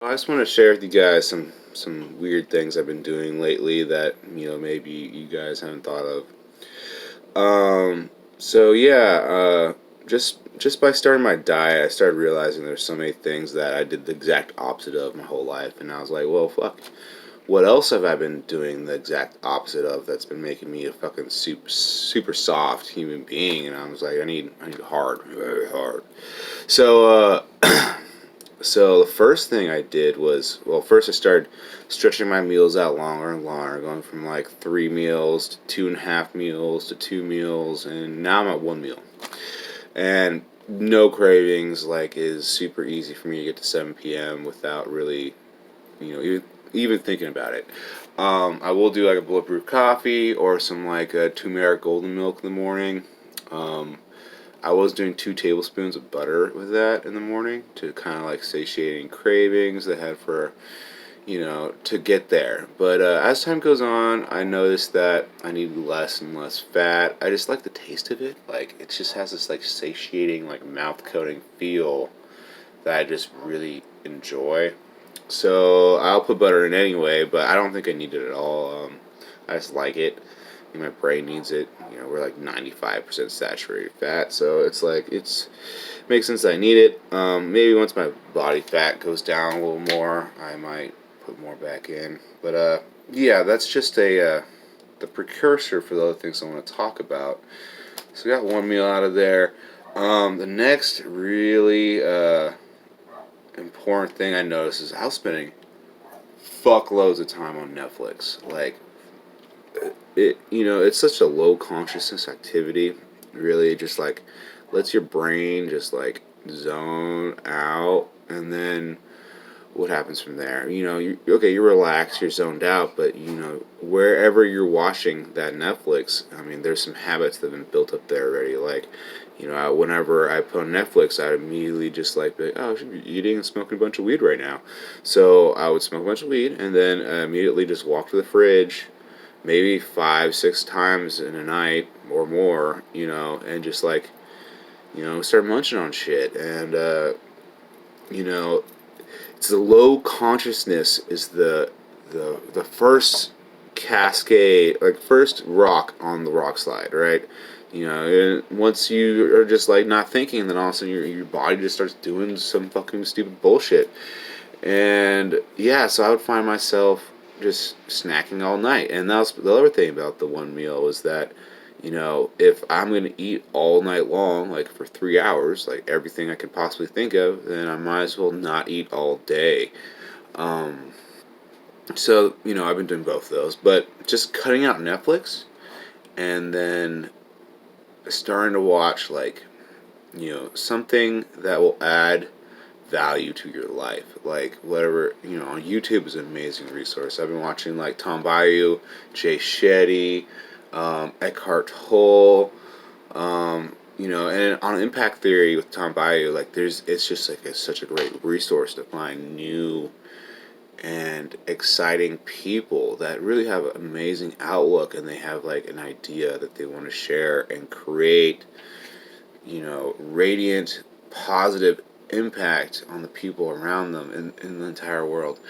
I just want to share with you guys some weird things I've been doing lately that maybe you guys haven't thought of. So yeah, just by starting my diet, I started realizing there's so many things that I did the exact opposite of my whole life, and I was like, well, fuck. What else have I been doing the exact opposite of that's been making me a fucking super soft human being? And I was like, I need hard, very hard. So So the first thing I did was, well, first I started stretching my meals out longer and longer, going from like 3 meals to 2.5 meals to 2 meals, and now I'm at 1 meal. And no cravings, like, is super easy for me to get to 7 p.m. without really, even thinking about it. I will do like a bulletproof coffee or some like a turmeric golden milk in the morning. Um, I was doing 2 tablespoons of butter with that in the morning to kind of like satiating cravings they had for, to get there. But as time goes on, I noticed that I need less and less fat. I just like the taste of it. Like, it just has this like satiating, like mouth coating feel that I just really enjoy. So I'll put butter in anyway, but I don't think I need it at all. I just like it. My brain needs it. We're like 95% saturated fat, so it's like makes sense that I need it. Maybe once my body fat goes down a little more, I might put more back in. But yeah, that's just a the precursor for the other things I want to talk about. So we got 1 meal out of there. The next really important thing I noticed is I was spending fuckloads of time on Netflix. Like, it's such a low consciousness activity. Really, just like lets your brain just like zone out, and then what happens from there? You're relaxed, you're zoned out, but wherever you're watching that Netflix, I mean, there's some habits that have been built up there already. Like, whenever I put on Netflix, I'd immediately just like, be like, oh, I should be eating and smoking a bunch of weed right now. So I would smoke a bunch of weed, and then immediately just walk to the fridge, maybe 5, 6 times in a night or more, and just like, start munching on shit. And, you know, it's the low consciousness is the first cascade, like first rock on the rock slide, right? And once you are just like not thinking, then all of a sudden your body just starts doing some fucking stupid bullshit. And yeah, so I would find myself just snacking all night. And that was the other thing about the 1 meal was that, if I'm going to eat all night long, like for 3 hours, like everything I could possibly think of, then I might as well not eat all day. Um, so, I've been doing both of those. But just cutting out Netflix and then starting to watch, like, something that will add value to your life. Like, whatever, on YouTube is an amazing resource. I've been watching like Tom Bayou, Jay Shetty, Eckhart Tolle, and on Impact Theory with Tom Bayou, like it's just like it's such a great resource to find new and exciting people that really have an amazing outlook and they have like an idea that they want to share and create, radiant, positive impact on the people around them in the entire world.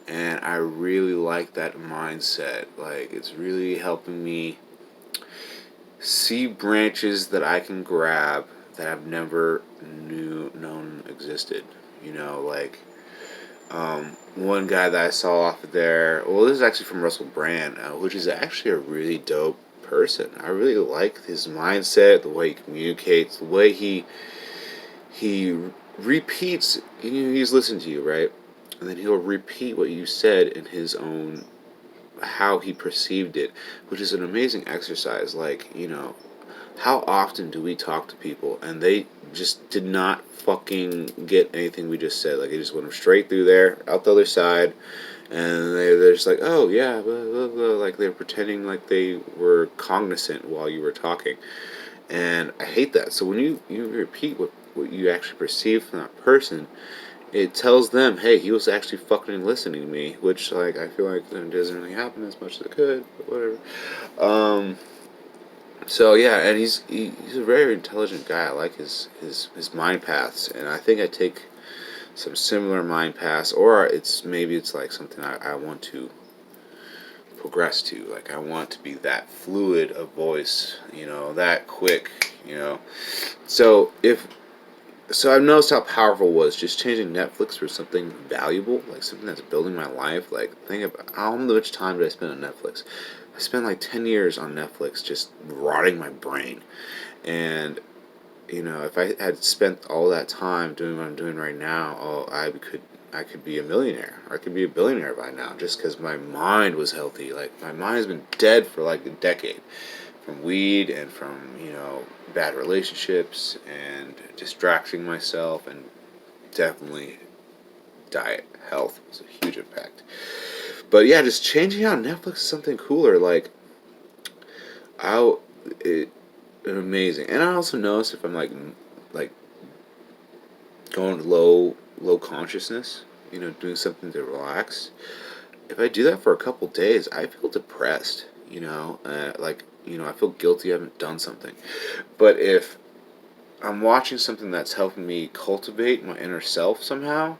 And I really like that mindset. Like, it's really helping me see branches that I can grab that I've never known existed. Like, one guy that I saw off of there. Well, this is actually from Russell Brand, which is actually a really dope person. I really like his mindset, the way he communicates, the way he repeats. He's listening to you, right? And then he'll repeat what you said in his own how he perceived it, which is an amazing exercise. Like, how often do we talk to people and they just did not fucking get anything we just said? Like, it just went straight through there, out the other side, and they're just like, oh yeah, blah, blah, blah. Like they're pretending like they were cognizant while you were talking, and I hate that. So when you repeat what you actually perceive from that person, it tells them, hey, he was actually fucking listening to me, which, like, I feel like it doesn't really happen as much as it could, but whatever. Um, so yeah, and he's a very intelligent guy. I like his mind paths, and I think I take some similar mind paths, or maybe it's like something I want to progress to. Like I want to be that fluid of voice, that quick, So if so, I've noticed how powerful it was just changing Netflix for something valuable, like something that's building my life. Like think about how much time did I spend on Netflix? I spent like 10 years on Netflix, just rotting my brain. And if I had spent all that time doing what I'm doing right now, I could be a millionaire. I could be a billionaire by now, just because my mind was healthy. Like my mind has been dead for like a decade, from weed and from bad relationships and distracting myself, and definitely diet health was a huge impact. But yeah, just changing out Netflix is something cooler. Like I, it amazing. And I also notice if I'm like going low consciousness, doing something to relax. If I do that for a couple days, I feel depressed. I feel guilty I haven't done something. But if I'm watching something that's helping me cultivate my inner self somehow,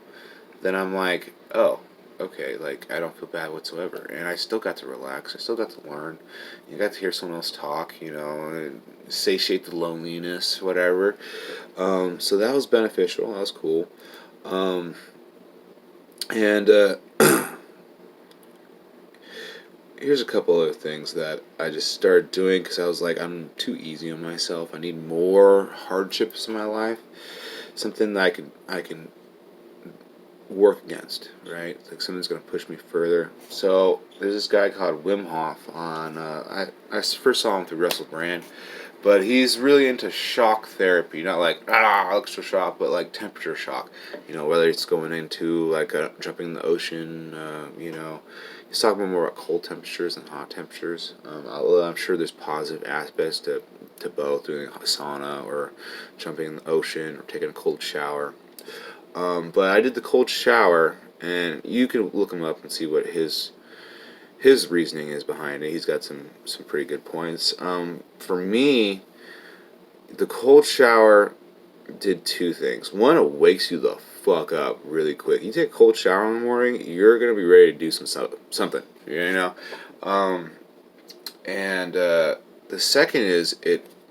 then I'm like, oh, okay, like I don't feel bad whatsoever, and I still got to relax. I still got to learn. You got to hear someone else talk, and satiate the loneliness, whatever. So that was beneficial. That was cool. Um, and here's a couple other things that I just started doing because I was like, I'm too easy on myself. I need more hardships in my life. Something that I can work against, right? Like something's gonna push me further. So there's this guy called Wim Hof on. I first saw him through Russell Brand, but he's really into shock therapy. Not like electroshock, but like temperature shock. Whether it's going into like jumping in the ocean. He's talking more about cold temperatures than hot temperatures. Although I'm sure there's positive aspects to both, doing a sauna or jumping in the ocean or taking a cold shower. But I did the cold shower, and you can look him up and see what his reasoning is behind it. He's got some pretty good points. For me, the cold shower did two things. One, it wakes you the fuck up really quick. You take a cold shower in the morning, you're gonna be ready to do something. Um, and the second is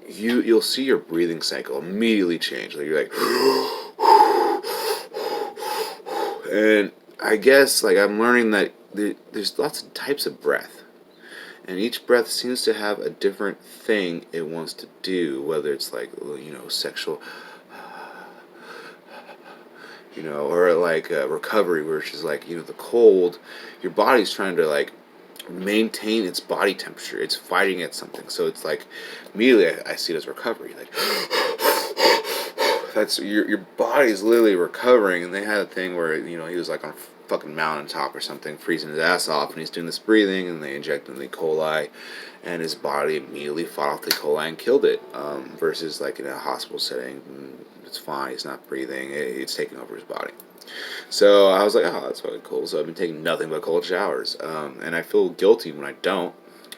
you'll see your breathing cycle immediately change. Like you're like. And I guess like I'm learning that there's lots of types of breath, and each breath seems to have a different thing it wants to do. Whether it's like sexual, or like recovery, which is like the cold, your body's trying to like maintain its body temperature. It's fighting at something, so it's like immediately I see it as recovery. Like that's your body's literally recovering. And they had a thing where he was like on a fucking mountaintop or something, freezing his ass off, and he's doing this breathing, and they inject him the E. coli, and his body immediately fought off the E. coli and killed it. Versus like in a hospital setting, it's fine. He's not breathing. It's taking over his body. So I was like, oh, that's fucking cool. So I've been taking nothing but cold showers, and I feel guilty when I don't.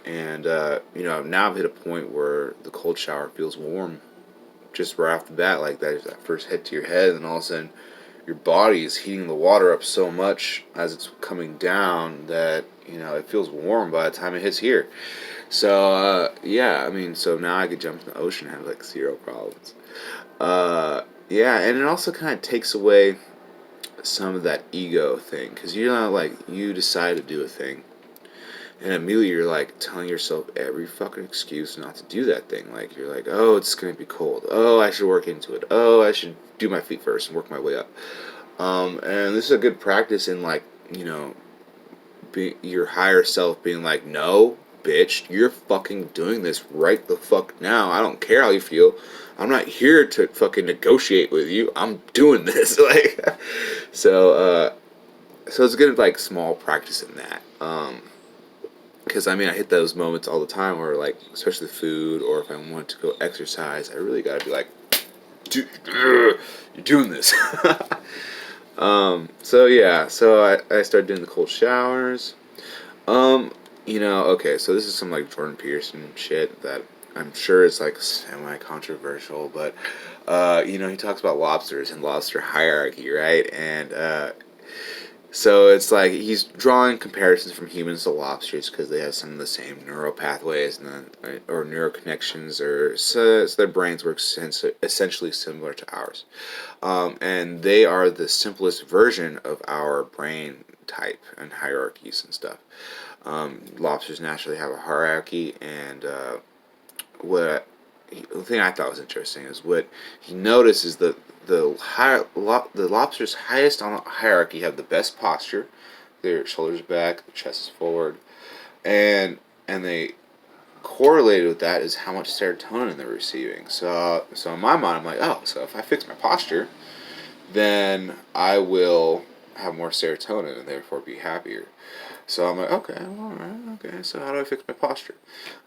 And now I've hit a point where the cold shower feels warm just right off the bat, like that first hit to your head, and all of a sudden your body is heating the water up so much as it's coming down that it feels warm by the time it hits here. So yeah, I mean, so now I could jump in the ocean and have like zero problems. Yeah, and it also kind of takes away some of that ego thing, because like you decide to do a thing, and immediately you're like telling yourself every fucking excuse not to do that thing. Like you're like, oh, it's gonna be cold. Oh, I should work into it. Oh, I should do my feet first and work my way up. And this is a good practice in like be your higher self being like, no, bitch, you're fucking doing this right the fuck now. I don't care how you feel. I'm not here to fucking negotiate with you. I'm doing this. Like, so it's good like small practice in that. Because I mean, I hit those moments all the time where, like, especially food, or if I want to go exercise, I really gotta be like, dude, you're doing this. So yeah, so I started doing the cold showers. Okay, so this is some like Jordan Peterson shit that I'm sure it's like semi controversial, but He talks about lobsters and lobster hierarchy, right? And so it's like he's drawing comparisons from humans to lobsters because they have some of the same neural pathways or neural connections, so their brains work essentially similar to ours, and they are the simplest version of our brain type and hierarchies and stuff. Lobsters naturally have a hierarchy, and what the thing I thought was interesting is what he noticed is that the lobsters highest on the hierarchy have the best posture. Their shoulders back, their chest is forward, and they correlated with that is how much serotonin they're receiving. So in my mind, I'm like, oh, so if I fix my posture, then I will have more serotonin and therefore be happier. So I'm like, okay, all right, okay. So how do I fix my posture?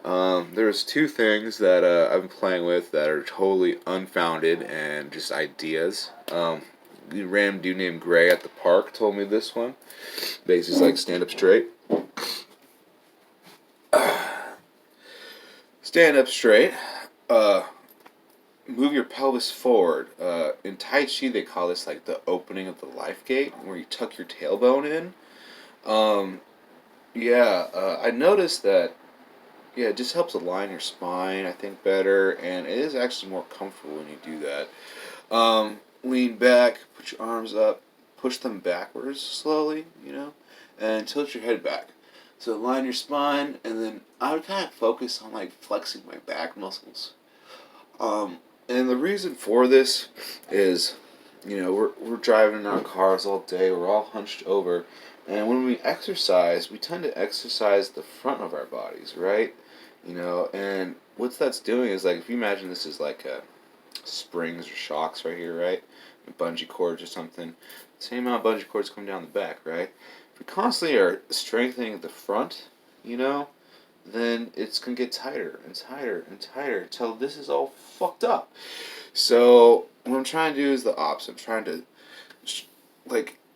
There's two things that I've been playing with that are totally unfounded and just ideas. The random dude named Gray at the park told me this one. Basically, like stand up straight. Stand up straight. Uh, Move your pelvis forward. In Tai Chi, they call this like the opening of the life gate, where you tuck your tailbone in. Um, I noticed that. Yeah, it just helps align your spine, I think, better, and it is actually more comfortable when you do that. Lean back, put your arms up, push them backwards slowly, and tilt your head back. So align your spine, and then I would kind of focus on like flexing my back muscles. Um, and the reason for this is, we're driving in our cars all day, we're all hunched over, and when we exercise, we tend to exercise the front of our bodies, right? And what that's doing is like if you imagine this is like springs or shocks right here, right? Bungee cords or something. Same amount of bungee cords come down the back, right? If we constantly are strengthening the front, you know, then it's gonna get tighter and tighter and tighter until this is all fucked up. So what I'm trying to do is the opposite. I'm trying to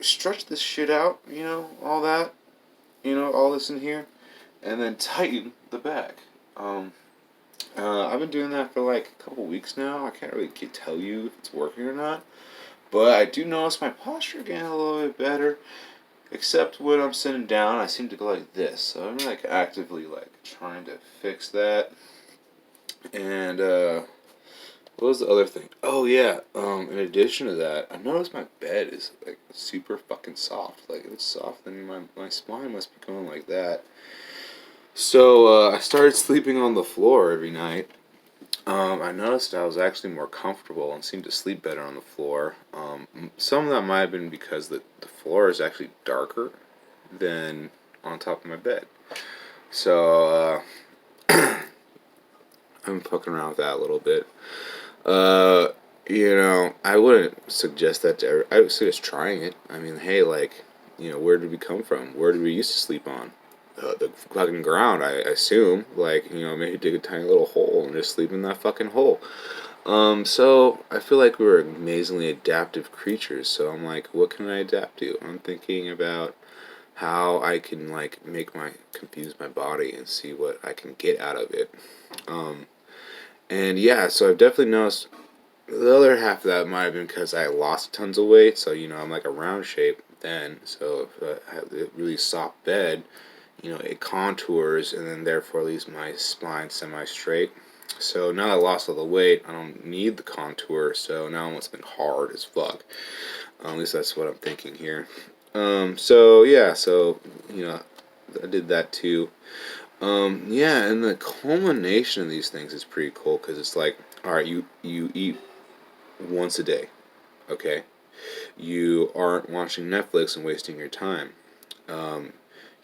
stretch this shit out, all that, all this in here, and then tighten the back. I've been doing that for like a couple weeks now. I can't really tell you if it's working or not, but I do notice my posture getting a little bit better. Except when I'm sitting down, I seem to go like this. So I'm like actively like trying to fix that. And what was the other thing? Oh yeah. In addition to that, I noticed my bed is like super fucking soft. Like it's soft, and my spine must be going like that. So I started sleeping on the floor every night. I noticed I was actually more comfortable and seemed to sleep better on the floor. Some of that might have been because the floor is actually darker than on top of my bed. So I'm fucking around with that a little bit. Uh, I wouldn't suggest that to I would suggest trying it. I mean, hey, like, where did we come from? Where did we used to sleep on? The fucking ground, I assume. Like, maybe dig a tiny little hole and just sleep in that fucking hole. So I feel like we're amazingly adaptive creatures. So I'm like, what can I adapt to? I'm thinking about how I can like confuse my body and see what I can get out of it. Um, and yeah, so I've definitely noticed the other half of that might have been because I lost tons of weight. So I'm like a round shape then. So if I have a really soft bed, it contours and then therefore leaves my spine semi straight. So now I lost all the weight, I don't need the contour, so now it's been hard as fuck. At least that's what I'm thinking here. So yeah, so I did that too. Yeah, and the culmination of these things is pretty cool because it's like, all right, you eat once a day, okay? You aren't watching Netflix and wasting your time. Um,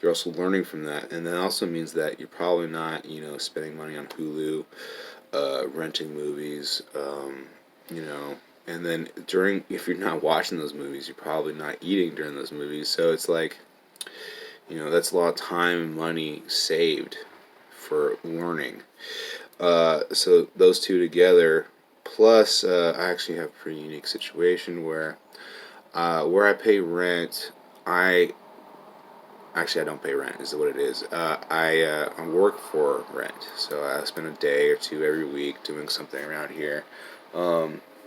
you're also learning from that, and that also means that you're probably not, spending money on Hulu, renting movies, you know, and then if you're not watching those movies, you're probably not eating during those movies. So it's like, that's a lot of time and money saved for learning. So those two together, plus I actually have a pretty unique situation where I pay rent, I actually I don't pay rent is what it is. I work for rent, so I spend a day or two every week doing something around here.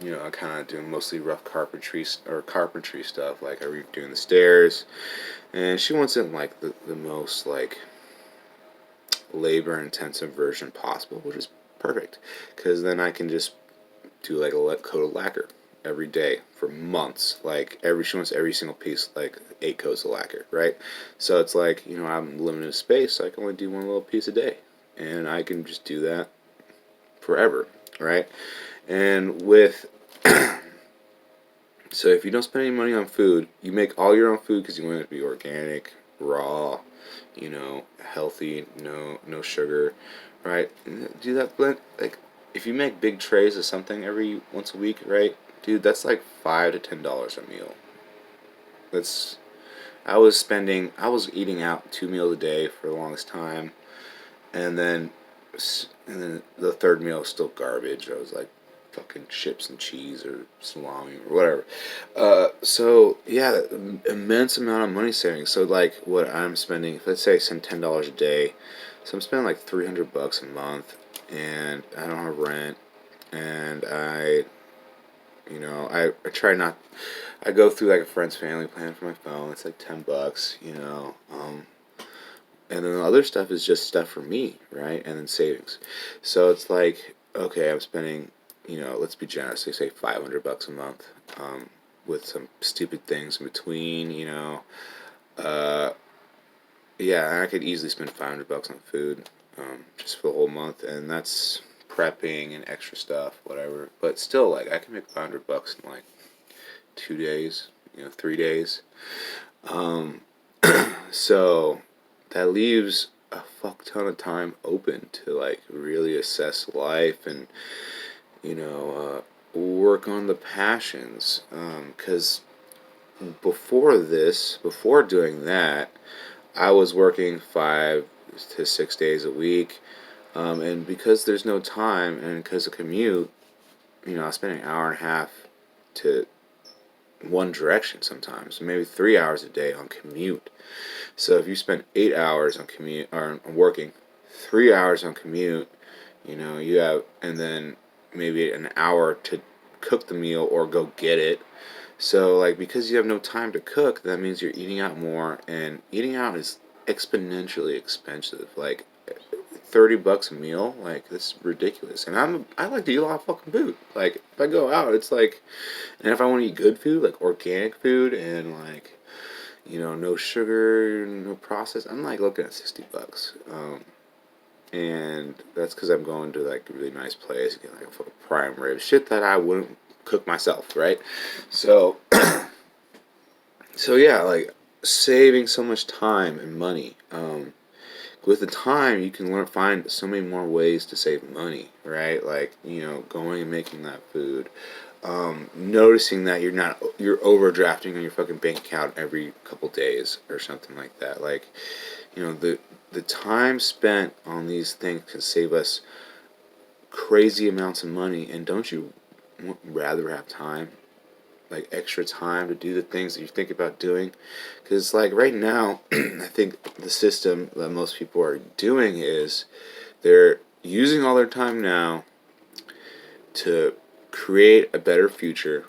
I kind of do mostly rough carpentry stuff. Like I redoing the stairs, and she wants it in like the most like labor intensive version possible, which is perfect, because then I can just do like a coat of lacquer every day for months. Like she wants every single piece, like 8 coats of lacquer, right? So it's like I'm limited space, so I can only do one little piece a day, and I can just do that forever, right? And with so if you don't spend any money on food, you make all your own food because you want it to be organic, raw, healthy, no sugar, right? Do that blend like if you make big trays of something every once a week, right? Dude, that's like $5 to $10 a meal. That's I was eating out 2 meals a day for the longest time, and then the third meal was still garbage. I was like fucking chips and cheese or salami or whatever. So yeah, immense amount of money savings. So like what I'm spending, let's say I spend $10 a day, so I'm spending like $300 a month, and I don't have rent, and I try not. I go through like a friend's family plan for my phone. It's like $10, and then the other stuff is just stuff for me, right? And then savings. So it's like, okay, I'm spending, let's be generous. They say $500 a month, with some stupid things in between. Uh, yeah, I could easily spend $500 on food, just for the whole month, and that's prepping and extra stuff, whatever. But still, like, I can make $500 in like 2 days, 3 days. Um, so that leaves a fuck ton of time open to like really assess life and work on the passions. Because before doing that, I was working 5 to 6 days a week, and because there's no time and because of commute, I spend an hour and a half to one direction sometimes, maybe 3 hours a day on commute. So if you spend 8 hours on commute or on working, 3 hours on commute, you have, and then maybe an hour to cook the meal or go get it. So like because you have no time to cook, that means you're eating out more, and eating out is exponentially expensive. Like $30 a meal, like that's ridiculous. And I like to eat a lot of fucking food. Like if I go out, it's like, and if I want to eat good food, like organic food and like no sugar, no processed, I'm like looking at $60. And that's because I'm going to like a really nice place, get like a fucking prime rib, shit that I wouldn't cook myself, right? So, so yeah, like saving so much time and money. With the time, you can find so many more ways to save money, right? Like going and making that food, noticing that you're overdrafting on your fucking bank account every couple days or something like that. Like, the time spent on these things can save us crazy amounts of money. And don't you rather have time, like extra time to do the things that you think about doing? Because like right now, I think the system that most people are doing is they're using all their time now to create a better future,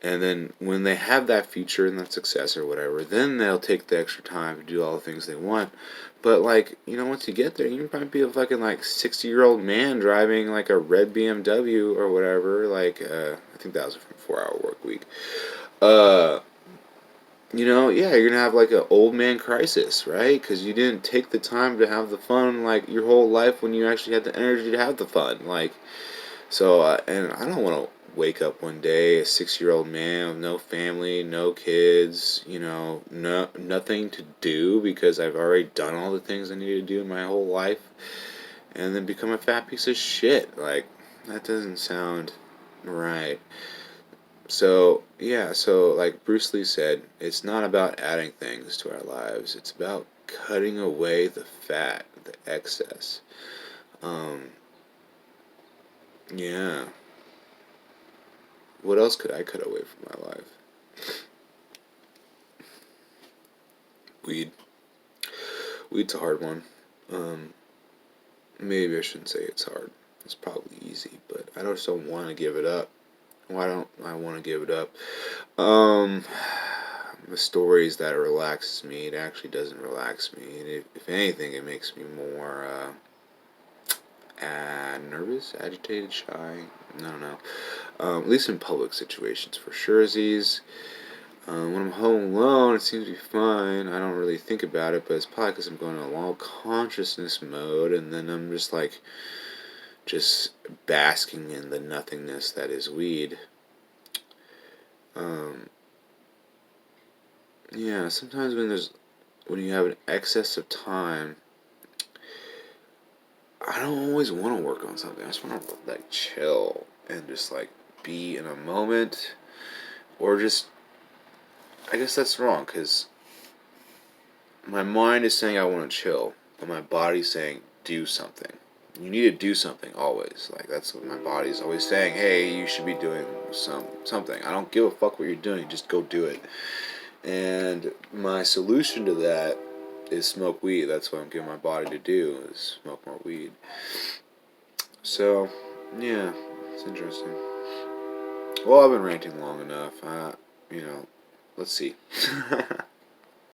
and then when they have that future and that success or whatever, then they'll take the extra time to do all the things they want. But like, once you get there, you might be a fucking like 60-year-old man driving like a red BMW or whatever. Like, I think that was from 4 Hour Work Week. Uh, yeah, you're gonna have like an old man crisis, right? Because you didn't take the time to have the fun like your whole life when you actually had the energy to have the fun. Like, so, and I don't want to wake up one day a 6-year-old man with no family, no kids, nothing to do because I've already done all the things I need to do in my whole life, and then become a fat piece of shit. Like, that doesn't sound right. So, yeah, so like Bruce Lee said, it's not about adding things to our lives, it's about cutting away the fat, the excess. Um, yeah. What else could I cut away from my life? Weed. Weed's a hard one. Um, Maybe I shouldn't say it's hard. It's probably easy, but I just don't want to give it up. Why don't I want to give it up? Um, the stories that relaxes me. It actually doesn't relax me. And if anything, it makes me more nervous, agitated, shy. I don't know. At least in public situations, for sure. When I'm home alone, it seems to be fine. I don't really think about it, but it's probably because I'm going in a low consciousness mode, and then I'm just like, just basking in the nothingness that is weed. Um, yeah, sometimes when you have an excess of time, I don't always want to work on something. I just want to like chill and just like be in a moment, or just, I guess that's wrong because my mind is saying I want to chill, but my body's saying do something. You need to do something always. Like that's what my body's always saying. Hey, you should be doing something. I don't give a fuck what you're doing. Just go do it. And my solution to that is smoke weed. That's what I'm giving my body to do, is smoke more weed. So, yeah, it's interesting. Well, I've been ranting long enough. Let's see.